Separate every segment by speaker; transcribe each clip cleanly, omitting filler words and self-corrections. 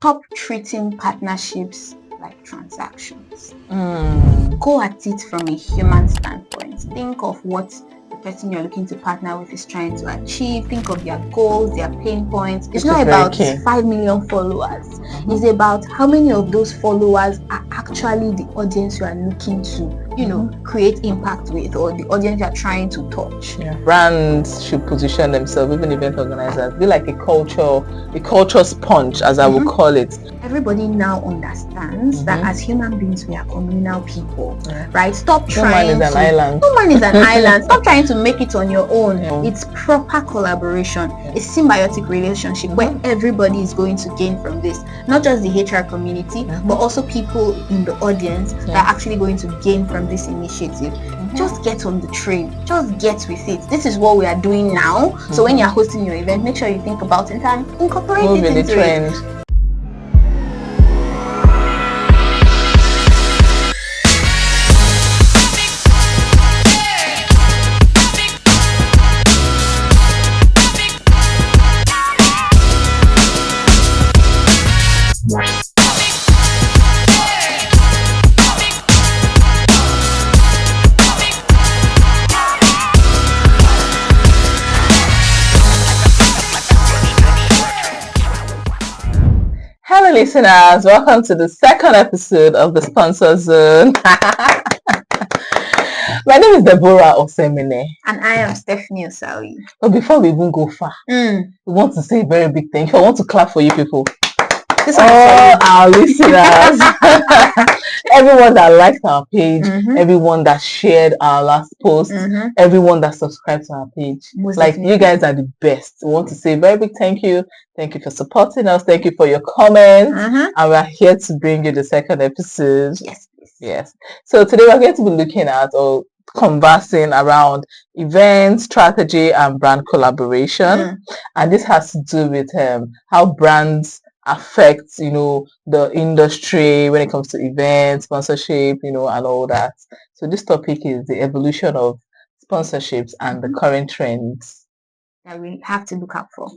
Speaker 1: stop treating partnerships like transactions. Go at it from a human standpoint. Think of what the person you're looking to partner with is trying to achieve. Think of their goals, their pain points. It's not about 5 million followers. It's about how many of those followers are actually the audience you are looking to, create impact with, or the audience you are trying to touch.
Speaker 2: Brands should position themselves, even event organizers, be like a culture sponge, as I would call it.
Speaker 1: Everybody now understands that as human beings we are communal people, right? Stop trying.
Speaker 2: No man is an island.
Speaker 1: No man is an island. Stop trying to make it on your own. It's proper collaboration. A symbiotic relationship where everybody is going to gain from this. Not just the HR community, but also people in the audience that are actually going to gain from this initiative. Just get on the train. Just get with it. This is what we are doing now. So when you're hosting your event, make sure you think about it and incorporate it into the trend.
Speaker 2: Hello listeners, welcome to the second episode of the Sponsor Zone. My name is Deborah Osemene.
Speaker 1: And I am Stephanie Osawi.
Speaker 2: But before we even go far, we want to say a very big thank you. I want to clap for you people. All our listeners, everyone that liked our page, everyone that shared our last post, everyone that subscribed to our page. You guys are the best. We want to say a very big thank you. Thank you for supporting us. Thank you for your comments. And we're here to bring you the second episode. Yes. So today we're going to be looking at or conversing around event strategy and brand collaboration. And this has to do with how brands affect the industry when it comes to events, sponsorship, and all that. So this topic is the evolution of sponsorships and the current trends
Speaker 1: that we have to look out for.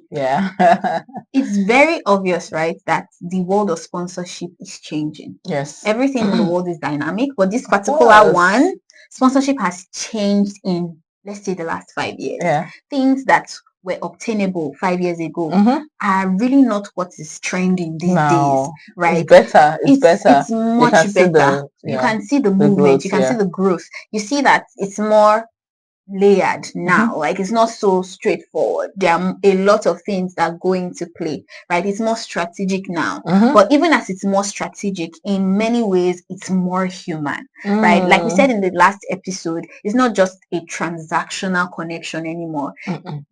Speaker 2: It's
Speaker 1: very obvious, right, that the world of sponsorship is changing.
Speaker 2: Yes,
Speaker 1: everything in the world is dynamic, but this particular one, sponsorship has changed in, let's say, the last 5 years. Things that were obtainable 5 years ago are really not what is trending these days, right?
Speaker 2: It's better. It's
Speaker 1: much better. You can see the movement, you can see the growth. You see that it's more layered now. Like, it's not so straightforward. There are a lot of things that go into play, right? It's more strategic now. But even as it's more strategic, in many ways it's more human, right? Like we said in the last episode, it's not just a transactional connection anymore.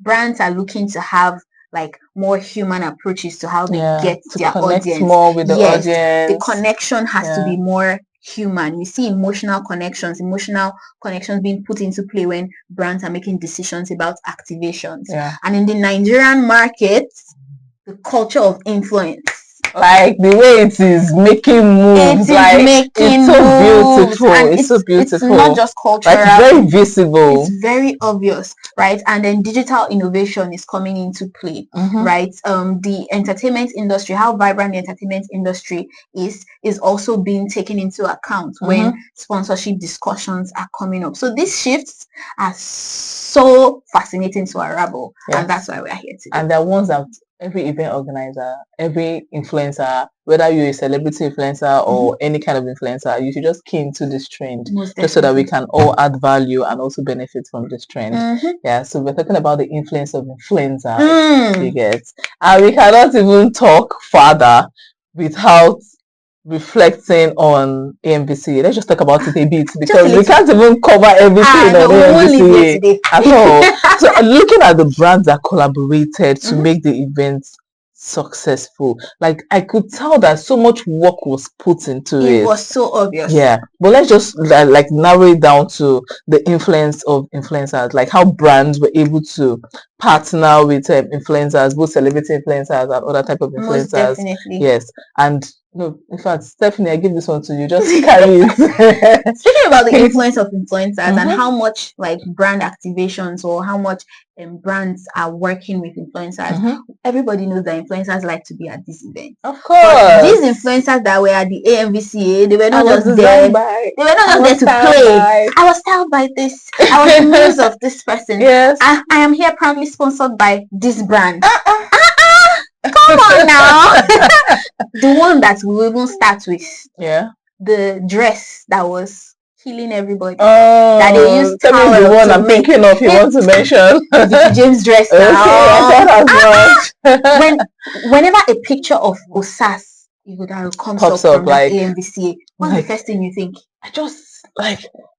Speaker 1: Brands are looking to have like more human approaches to how they get their audience
Speaker 2: more with the audience.
Speaker 1: The connection has to be more human. You see emotional connections being put into play when brands are making decisions about activations. And in the Nigerian market, the culture of influence,
Speaker 2: like the way it is making moves, it's so beautiful. It's
Speaker 1: not just cultural.
Speaker 2: Like, very visible.
Speaker 1: It's very obvious, right? And then digital innovation is coming into play, right? The entertainment industry, how vibrant the entertainment industry is also being taken into account when sponsorship discussions are coming up. So these shifts are so fascinating to unravel, and that's why we're here today.
Speaker 2: And they're ones that every event organizer, every influencer, whether you're a celebrity influencer or any kind of influencer, you should just key into this trend, just so that we can all add value and also benefit from this trend. So we're talking about the influence of influencers, you get, and we cannot even talk further without reflecting on AMVC. Let's just talk about it a bit, because we can't even cover everything on AMVC at all. So looking at the brands that collaborated to make the events successful, like, I could tell that so much work was put into it.
Speaker 1: It was so obvious.
Speaker 2: But let's just like narrow it down to the influence of influencers, like how brands were able to partner with influencers, both celebrity influencers and other type of influencers.
Speaker 1: Most definitely.
Speaker 2: Yes. And no, in fact, Stephanie, I give this one to you. Just carry it.
Speaker 1: Speaking about the influence of influencers and how much like brand activations or how much brands are working with influencers, everybody knows that influencers like to be at this event.
Speaker 2: Of course. But
Speaker 1: these influencers that were at the AMVCA, they were not just there. They were not just there to play. I was styled by this. I was the muse of this person.
Speaker 2: Yes.
Speaker 1: I am here proudly sponsored by this brand. Come on now. The one that we even start with.
Speaker 2: Yeah.
Speaker 1: The dress that was killing everybody.
Speaker 2: Oh,
Speaker 1: that they used
Speaker 2: tell me the one I'm thinking of. You want to mention
Speaker 1: the James dress.
Speaker 2: Okay,
Speaker 1: whenever a picture of Osas comes up from like AMVCA, what's the first thing you think?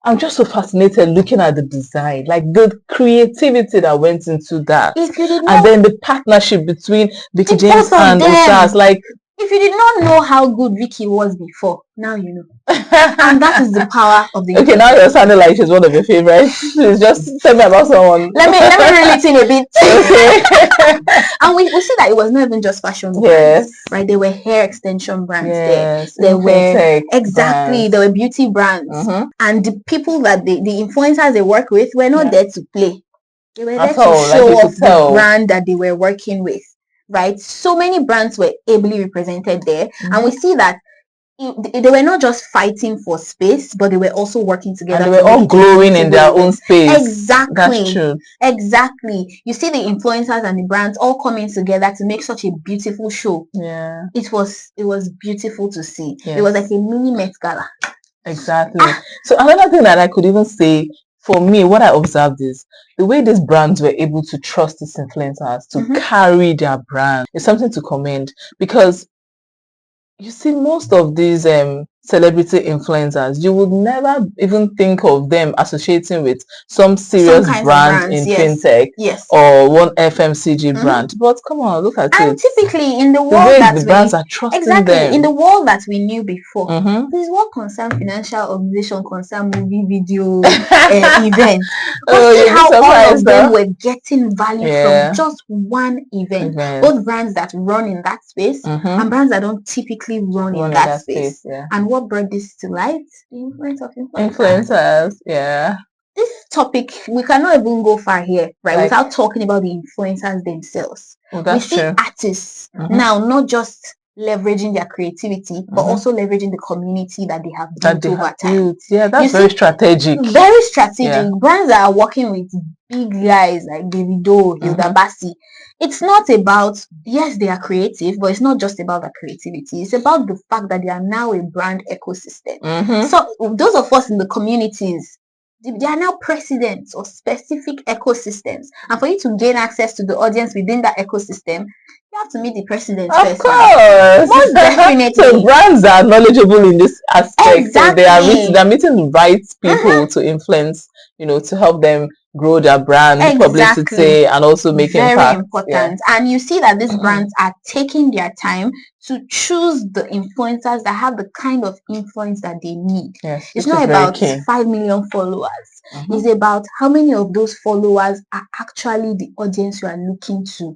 Speaker 2: I'm just so fascinated looking at the design, like the creativity that went into that, and then the partnership between Vicky James and Osas, like.
Speaker 1: If you did not know how good Vicky was before, now you know. And that is the power of the
Speaker 2: Okay, now you're sounding like she's one of your favorites. Please just tell me about someone.
Speaker 1: Let me reel it in a bit. Okay. And we see that it was not even just fashion brands, right? There were hair extension brands there. There were brands. There were beauty brands. And the people that the influencers they work with were not there to play. They were there to show off the brand that they were working with. Right, so many brands were ably represented there, and we see that they were not just fighting for space, but they were also working together.
Speaker 2: And they were all glowing in their own space.
Speaker 1: Exactly.
Speaker 2: That's true.
Speaker 1: Exactly. You see the influencers and the brands all coming together to make such a beautiful show.
Speaker 2: Yeah.
Speaker 1: It was beautiful to see. Yes. It was like a mini Met Gala.
Speaker 2: Exactly. So another thing that I could even say, for me, what I observed is the way these brands were able to trust these influencers to carry their brand is something to commend, because you see most of these celebrity influencers, you would never even think of them associating with some serious brand in fintech or one FMCG brand. But come on, look at it.
Speaker 1: And typically in the world that
Speaker 2: the brands are trusting them.
Speaker 1: In the world that we knew before, this what concern financial organization, concern movie video events. But see how all of them were getting value from just one event. Both brands that run in that space and brands that don't typically run in that space. And what brought this to light? The influence of
Speaker 2: influencers. Yeah.
Speaker 1: This topic, we cannot even go far here, right? Without talking about the influencers themselves.
Speaker 2: We see
Speaker 1: artists now not just leveraging their creativity, but also leveraging the community that they have built over time.
Speaker 2: Yeah, that's very strategic.
Speaker 1: Very strategic. Yeah. Brands that are working with big guys like Davido, Hilda Bassi. It's not about, yes, they are creative, but it's not just about the creativity. It's about the fact that they are now a brand ecosystem. So those of us in the communities, they are now presidents of specific ecosystems. And for you to gain access to the audience within that ecosystem, you have to meet the president first.
Speaker 2: Of course.
Speaker 1: Most definitely.
Speaker 2: So brands are knowledgeable in this aspect. Exactly. So they are meeting the right people to influence, to help them grow their brand, publicity, and also make impact.
Speaker 1: Very important. And you see that these brands are taking their time to choose the influencers that have the kind of influence that they need.
Speaker 2: Yes,
Speaker 1: it's not about 5 million followers. It's about how many of those followers are actually the audience you are looking to,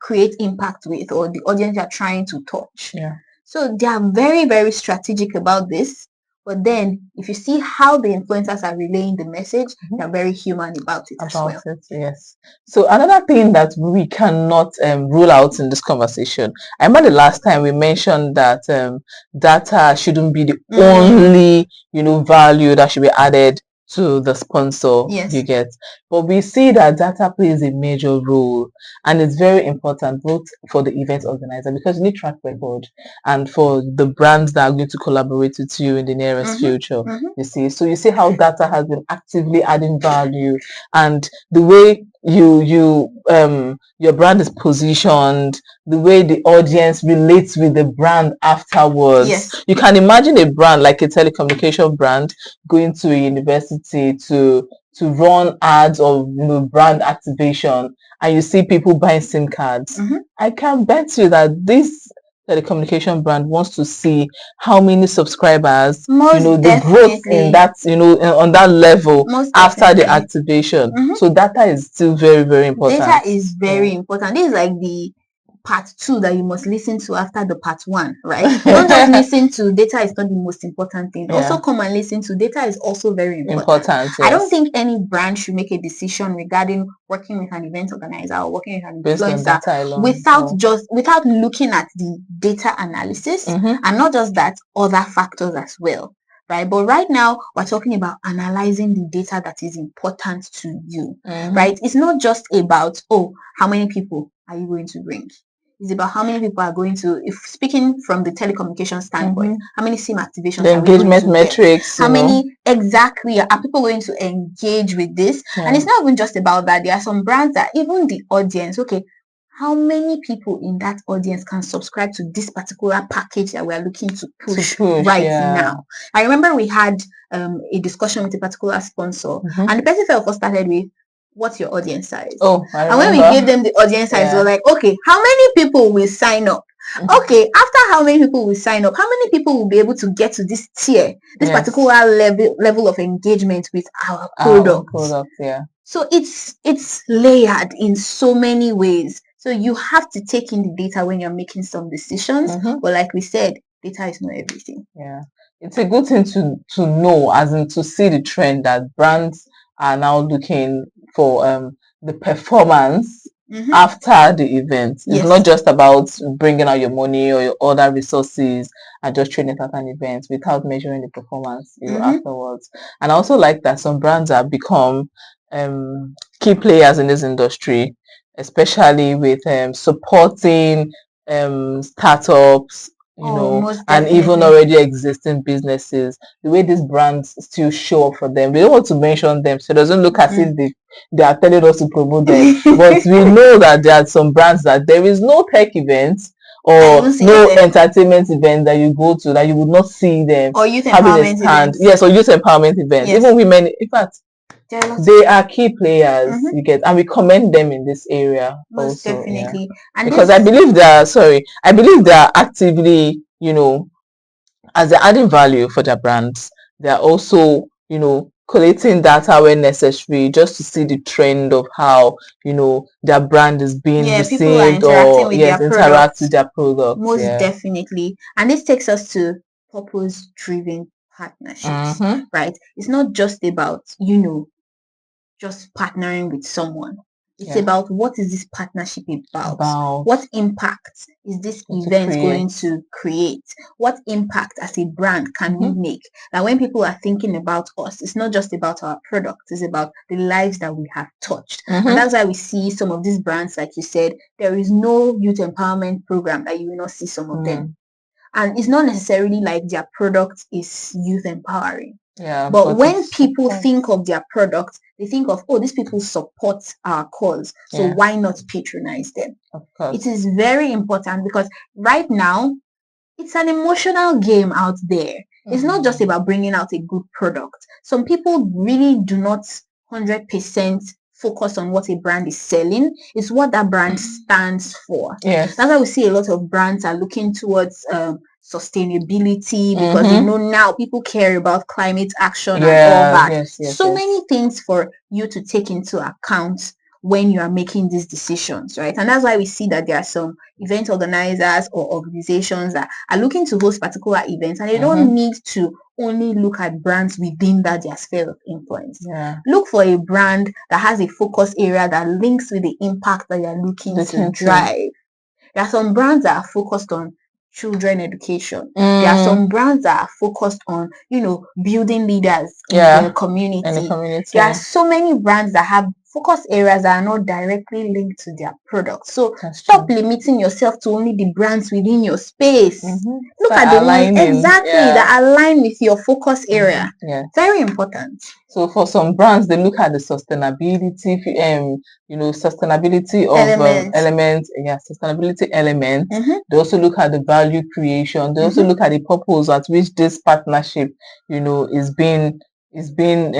Speaker 1: create impact with, or the audience you are trying to touch.
Speaker 2: Yeah.
Speaker 1: So they are very, very strategic about this. But then, if you see how the influencers are relaying the message, they're very human about it as well.
Speaker 2: Yes. So another thing that we cannot rule out in this conversation, I remember the last time we mentioned that data shouldn't be the only, value that should be added to the sponsor.
Speaker 1: Yes.
Speaker 2: You get. But we see that data plays a major role, and it's very important both for the event organizer, because you need track record, and for the brands that are going to collaborate with you in the nearest future. You see, so you see how data has been actively adding value, and the way your brand is positioned, the way the audience relates with the brand afterwards.
Speaker 1: Yes.
Speaker 2: You can imagine a brand like a telecommunication brand going to a university to run ads or brand activation, and you see people buying SIM cards. I can bet you that this telecommunication brand wants to see how many subscribers,
Speaker 1: Most
Speaker 2: the growth in that, on that level after the activation. So data is still very, very important.
Speaker 1: Data is very important. This is like the part 2 that you must listen to after the part 1, right? Don't just listen to data is not the most important thing. Also come and listen to data is also very important. Yes. I don't think any brand should make a decision regarding working with an event organizer or working with an influencer without looking at the data analysis, and not just that, other factors as well. Right, but right now we're talking about analyzing the data that is important to you. Right, it's not just about how many people are you going to bring. It's about how many people are going to, if speaking from the telecommunication standpoint, how many SIM activations
Speaker 2: the engagement metrics,
Speaker 1: how many exactly are people going to engage with this? And it's not even just about that. There are some brands that even the audience, how many people in that audience can subscribe to this particular package that we're looking to push now? I remember we had a discussion with a particular sponsor, and the person first started with, what's your audience size? And when we gave them the audience size, they were like, okay, how many people will sign up? Okay, after how many people will sign up, how many people will be able to get to this tier, this particular level of engagement with our product? So it's layered in so many ways. So you have to take in the data when you're making some decisions. But like we said, data is not everything.
Speaker 2: It's a good thing to know, as in to see the trend that brands are now looking for the performance after the event. It's not just about bringing out your money or your other resources and just training at an event without measuring the performance afterwards. And I also like that some brands have become key players in this industry, especially with supporting startups, and even already existing businesses. The way these brands still show up for them, we don't want to mention them, so it doesn't look as if they are telling us to promote them. But we know that there are some brands that there is no tech events or no entertainment event that you go to that you would not see them,
Speaker 1: or youth
Speaker 2: having
Speaker 1: empowerment
Speaker 2: a stand.
Speaker 1: Events.
Speaker 2: Or youth empowerment events. Even women, in fact, they are key players, and we commend them in this area.
Speaker 1: Most
Speaker 2: also,
Speaker 1: definitely.
Speaker 2: And because I believe they are actively, as they're adding value for their brands, they're also, collating data when necessary, just to see the trend of how, their brand is being received or interact with their products.
Speaker 1: Most definitely. And this takes us to purpose-driven partnerships, right? It's not just about, just partnering with someone. It's about what is this partnership about? What impact is this event going to create? What impact as a brand can we make? That when people are thinking about us, it's not just about our product, it's about the lives that we have touched. And that's why we see some of these brands, like you said, there is no youth empowerment program that you will not see some of them. And it's not necessarily like their product is youth empowering. But when people think of their product, they think of, these people support our cause, so why not patronize them? It is very important, because right now it's an emotional game out there. It's not just about bringing out a good product. Some people really do not 100% focus on what a brand is selling. It's what that brand stands for. That's why we see a lot of brands are looking towards sustainability, because they know now people care about climate action and all that. So many things for you to take into account when you are making these decisions, right? And that's why we see that there are some event organizers or organizations that are looking to host particular events, and they don't need to only look at brands within their sphere of influence. Look for a brand that has a focus area that links with the impact that you're looking to drive. There are some brands that are focused on children education. There are some brands that are focused on, building leaders in the community. There are so many brands that have focus areas that are not directly linked to their products. So stop limiting yourself to only the brands within your space. Look at the ones that align with your focus area. Very important.
Speaker 2: So for some brands, they look at the sustainability, sustainability of elements, sustainability elements. They also look at the value creation. They also look at the purpose at which this partnership, is being is being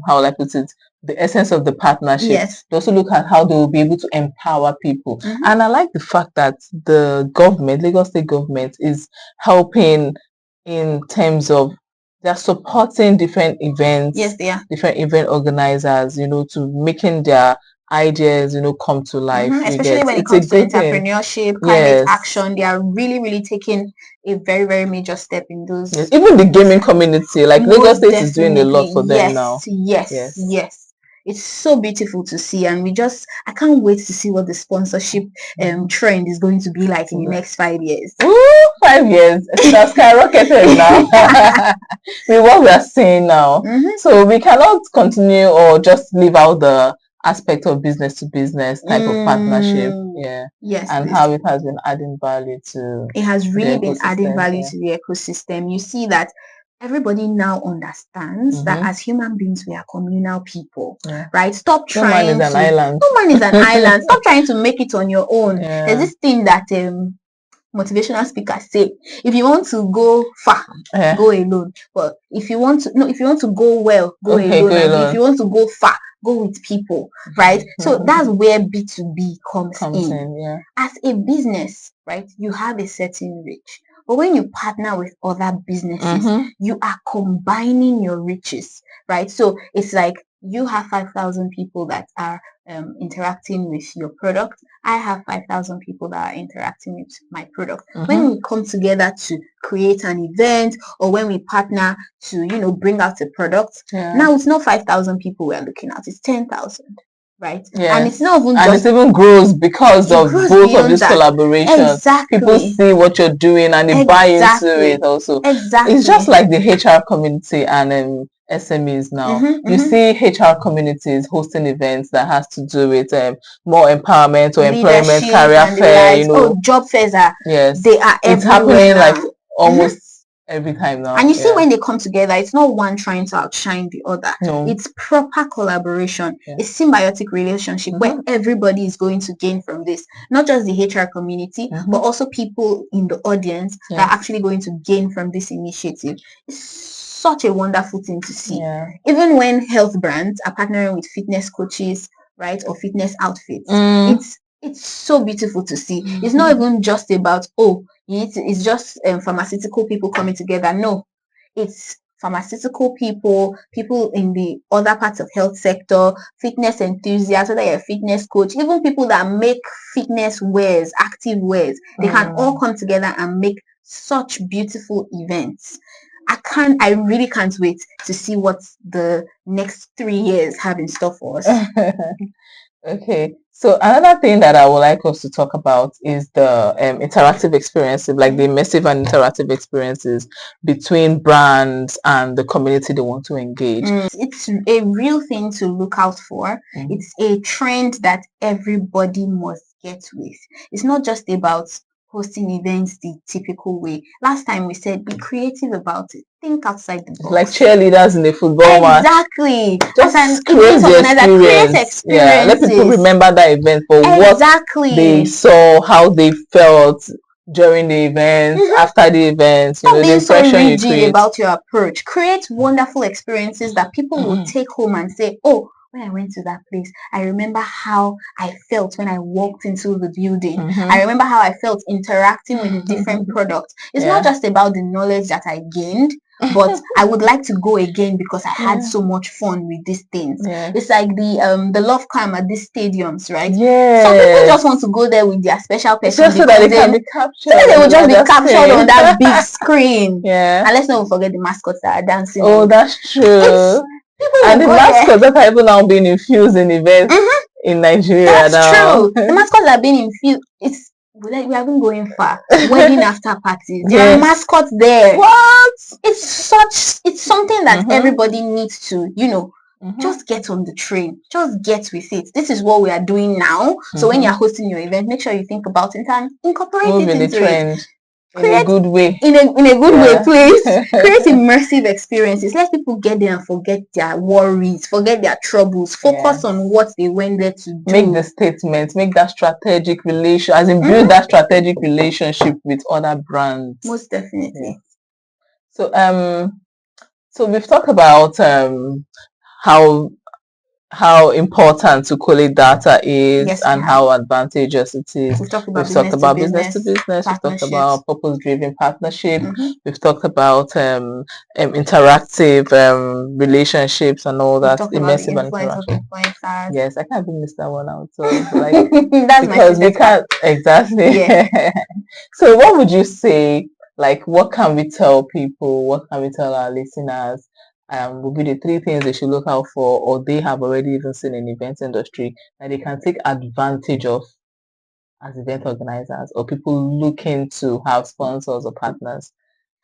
Speaker 2: how will I put it, the essence of the partnership.
Speaker 1: Yes.
Speaker 2: They also look at how they will be able to empower people. And I like the fact that the government, Lagos State government, is helping in terms of they're supporting different events.
Speaker 1: Yes, they are.
Speaker 2: Different event organizers, to making their ideas, come to life.
Speaker 1: Especially when it comes to entrepreneurship, climate action, they are really, really taking a very, very major step in those.
Speaker 2: Yes. Even the gaming community, like Lagos State is doing a lot for them now.
Speaker 1: Yes. It's so beautiful to see, and I can't wait to see what the sponsorship trend is going to be like in the next 5 years.
Speaker 2: Ooh, 5 years. It's skyrocketed now. With what we are seeing now. So we cannot continue or just leave out the aspect of business to business type of partnership.
Speaker 1: Yes.
Speaker 2: And how it has been adding value to
Speaker 1: it has really been adding value to the ecosystem. You see that everybody now understands that as human beings we are communal people, right? Stop trying
Speaker 2: no man is an island.
Speaker 1: No man is an island. Stop trying to make it on your own. There's this thing that motivational speakers say, if you want to go far, go alone. But if you want to go well, go alone. If you want to go far, go with people, right? So that's where B2B comes in. As a business, right, you have a certain reach. But when you partner with other businesses, you are combining your riches, right? So it's like you have 5,000 people that are interacting with your product. I have 5,000 people that are interacting with my product. When we come together to create an event, or when we partner to, bring out a product, now it's not 5,000 people we're looking at, it's 10,000. Right? And it's not even
Speaker 2: it even grows because of both of these collaborations. People see what you're doing and they buy into it also. It's just like the HR community and SMEs now. You see HR communities hosting events that has to do with more empowerment or employment, career fair,
Speaker 1: job fairs are
Speaker 2: they are
Speaker 1: it's
Speaker 2: happening like almost every time now.
Speaker 1: And you see when they come together, it's not one trying to outshine the other. It's proper collaboration. A symbiotic relationship where everybody is going to gain from this. Not just the HR community, but also people in the audience that are actually going to gain from this initiative. It's such a wonderful thing to see. Even when health brands are partnering with fitness coaches, right, or fitness outfits, it's so beautiful to see. It's not even just about it's just pharmaceutical people coming together. No, it's pharmaceutical people in the other parts of health sector, fitness enthusiasts, whether you're a fitness coach, even people that make fitness wears, active wears, they can all come together and make such beautiful events. I really can't wait to see what the next 3 years have in store for us.
Speaker 2: Okay, so another thing that I would like us to talk about is the interactive experiences, like the immersive and interactive experiences between brands and the community they want to engage.
Speaker 1: It's a real thing to look out for. It's a trend that everybody must get with. It's not just about hosting events the typical way. Last time we said be creative about it. Think outside the box.
Speaker 2: Like cheerleaders in a football match.
Speaker 1: Exactly.
Speaker 2: Just create the experience. Let people remember that event for what they saw, how they felt during the event, after the event.
Speaker 1: Stop being so rigid about your approach. Create wonderful experiences that people will take home and say, oh, when I went to that place, I remember how I felt when I walked into the building. I remember how I felt interacting with the different products. It's not just about the knowledge that I gained, but I would like to go again because I had so much fun with these things. It's like the love cam at these stadiums, right? Some people just want to go there with their special person
Speaker 2: just so that they can be captured.
Speaker 1: So they will just be captured on that big screen. And let's not forget the mascots that are dancing.
Speaker 2: Oh, that's true. And the mascots that are even now being infused in events in Nigeria.
Speaker 1: That's true. The mascots are being infused. We have been going far. Wedding after parties. There are mascots there.
Speaker 2: What?
Speaker 1: It's something that everybody needs to, just get on the train. Just get with it. This is what we are doing now. So when you're hosting your event, make sure you think about it and incorporate it into
Speaker 2: the trend. In a good way.
Speaker 1: In a good way, please. Create immersive experiences. Let people get there and forget their worries, forget their troubles, focus on what they went there to do.
Speaker 2: Make the statements, make that strategic build that strategic relationship with other brands.
Speaker 1: Most definitely.
Speaker 2: So So we've talked about how important to collate data is,
Speaker 1: Yes,
Speaker 2: and how advantageous it is.
Speaker 1: We've talked
Speaker 2: We've
Speaker 1: about
Speaker 2: talked about business to
Speaker 1: business,
Speaker 2: business. We've talked about
Speaker 1: partnerships.
Speaker 2: purpose-driven partnership. We've talked about interactive relationships and all that.
Speaker 1: We've talked about the
Speaker 2: Immersive and
Speaker 1: influence of
Speaker 2: interactive.
Speaker 1: influencers.
Speaker 2: Yes, I can't even miss that one out. So like
Speaker 1: That's
Speaker 2: because we can't exactly.
Speaker 1: Yeah.
Speaker 2: So what would you say? Like, what can we tell people? What can we tell our listeners? Will be the three things they should look out for, or they have already even seen in the event industry that they can take advantage of as event organizers, or people looking to have sponsors or partners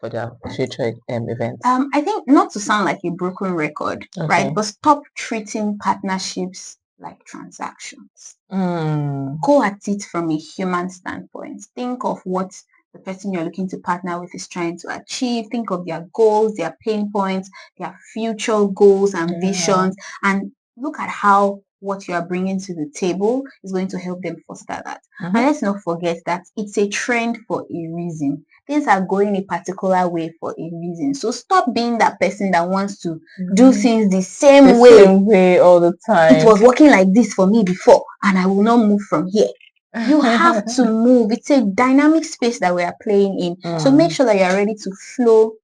Speaker 2: for their future events.
Speaker 1: I think, not to sound like a broken record, right? But stop treating partnerships like transactions. Go at it from a human standpoint. Think of what the person you're looking to partner with is trying to achieve. Think of their goals, their pain points, their future goals and visions, and look at how what you are bringing to the table is going to help them foster that. And let's not forget that it's a trend for a reason. Things are going a particular way for a reason. So stop being that person that wants to do things the same way
Speaker 2: all the time.
Speaker 1: It was working like this for me before, and I will not move from here. You have to move. It's a dynamic space that we are playing in. So make sure that you are ready to flow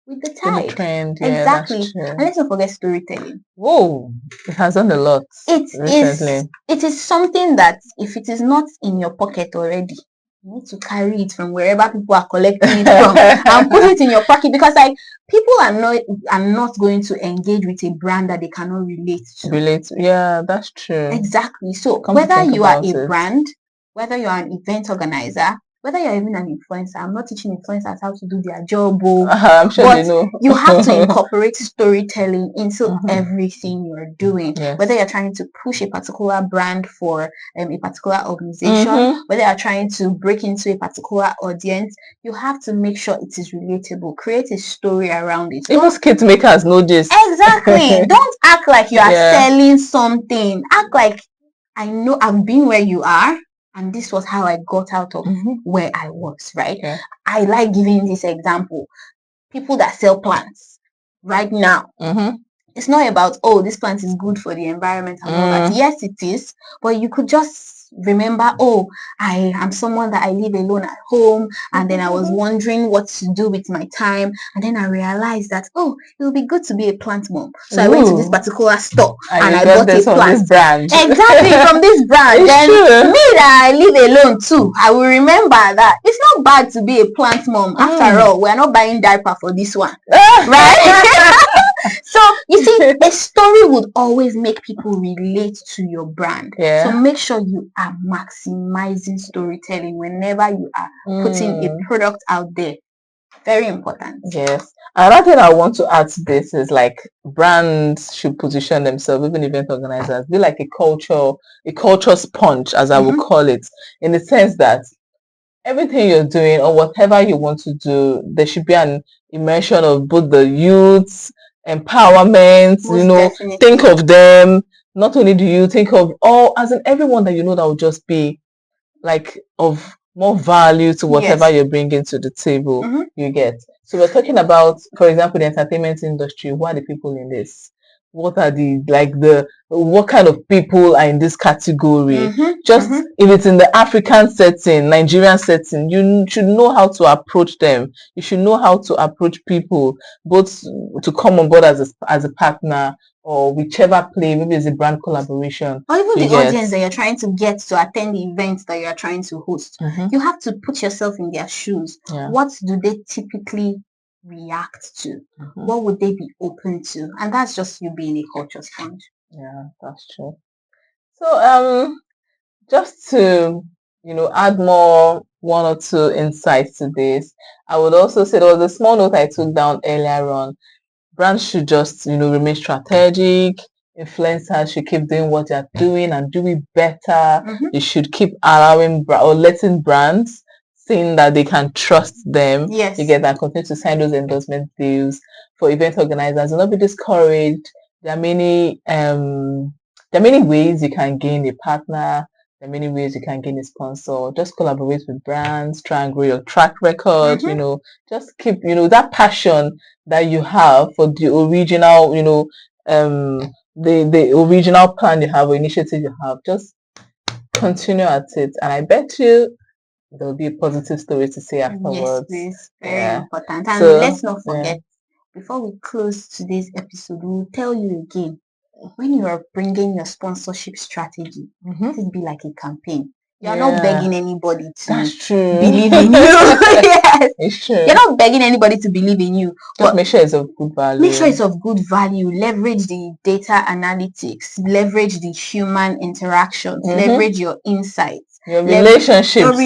Speaker 1: with the tide.
Speaker 2: The trend, yeah,
Speaker 1: exactly.
Speaker 2: That's true.
Speaker 1: And let's not forget storytelling.
Speaker 2: Whoa, it has done a lot recently.
Speaker 1: It is something that if it is not in your pocket already, you need to carry it from wherever people are collecting it from and put it in your pocket, because like people are not going to engage with a brand that they cannot relate to.
Speaker 2: Yeah, that's true.
Speaker 1: Exactly. So whether you are a brand, whether you are an event organizer, whether you're even an influencer, I'm not teaching influencers how to do their job,
Speaker 2: I'm sure they know.
Speaker 1: You have to incorporate storytelling into everything you're doing. Yes. Whether you're trying to push a particular brand for a particular organization, whether you're trying to break into a particular audience, you have to make sure it is relatable. Create a story around it.
Speaker 2: Even skit makers know this.
Speaker 1: Exactly. Don't act like you are selling something. Act like, I know I've been where you are, and this was how I got out of where I was, right? Yeah. I like giving this example. People that sell plants right now. It's not about, oh, this plant is good for the environment and all that. Yes, it is. But you could just remember, oh, I am someone that I live alone at home, and then I was wondering what to do with my time, and then I realized that, oh, it would be good to be a plant mom. So I went to this particular store and I bought a plant.
Speaker 2: This brand.
Speaker 1: Exactly, from this brand. Then me that I live alone too, I will remember that it's not bad to be a plant mom. After all, we're not buying diaper for this one. Right? So you see, a story would always make people relate to your brand. Yeah. So make sure you are maximizing storytelling whenever you are putting a product out there. Very important.
Speaker 2: Yes. Another thing I want to add to this is, like, brands should position themselves, even event organizers, be like a culture sponge, as I would call it, in the sense that everything you're doing or whatever you want to do, there should be an immersion of both the youths, empowerment. Most definitely. Think of them. Not only do you think of as in everyone that you know that will just be like of more value to whatever you're bringing to the table. You get. So we're talking about, for example, the entertainment industry. Who are the people in this? What are what kind of people are in this category? If it's in the African setting, Nigerian setting, you should know how to approach them. You should know how to approach people, both to come on board as a partner, or whichever play, maybe it's a brand collaboration.
Speaker 1: Or even the audience that you're trying to get to attend the events that you're trying to host. You have to put yourself in their shoes. Yeah. What do they typically react to? What would they be open to? And that's just you being a culture sponge.
Speaker 2: Yeah, that's true. So just to add more one or two insights to this, I would also say there was a small note I took down earlier on. Brands should just remain strategic. Influencers should keep doing what they're doing and do it better. They should keep allowing or letting brands saying that they can trust them.
Speaker 1: Yes.
Speaker 2: You get that, continue to sign those endorsement deals. For event organizers, do not be discouraged. There are many ways you can gain a partner. There There are many ways you can gain a sponsor. Just collaborate with brands, try and grow your track record, just keep, that passion that you have for the original, the original plan you have or initiative you have. Just continue at it. And I bet you there'll be a positive story to say afterwards.
Speaker 1: Yes, please. Very important. And let's not forget, before we close today's episode, we'll tell you again, when you are bringing your sponsorship strategy, it will be like a campaign. You're not begging anybody to believe in you. Yes,
Speaker 2: it's true.
Speaker 1: You're not begging anybody to believe in you.
Speaker 2: Just make sure it's of good value.
Speaker 1: Make sure it's of good value. Leverage the data analytics. Leverage the human interactions. Leverage your insights.
Speaker 2: Your relationships.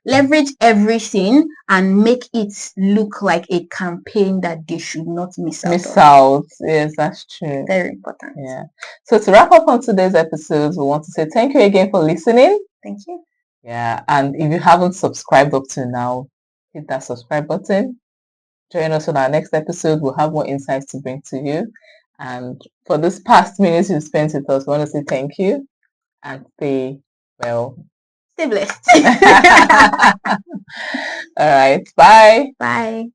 Speaker 1: Leverage everything and make it look like a campaign that they should not miss
Speaker 2: out. Yes, that's true.
Speaker 1: Very important.
Speaker 2: Yeah. So to wrap up on today's episode, we want to say thank you again for listening.
Speaker 1: Thank you.
Speaker 2: Yeah. And if you haven't subscribed up to now, hit that subscribe button. Join us on our next episode. We'll have more insights to bring to you. And for this past minutes you spent with us, we want to say thank you and stay well.
Speaker 1: Stay blessed.
Speaker 2: All right. Bye.
Speaker 1: Bye.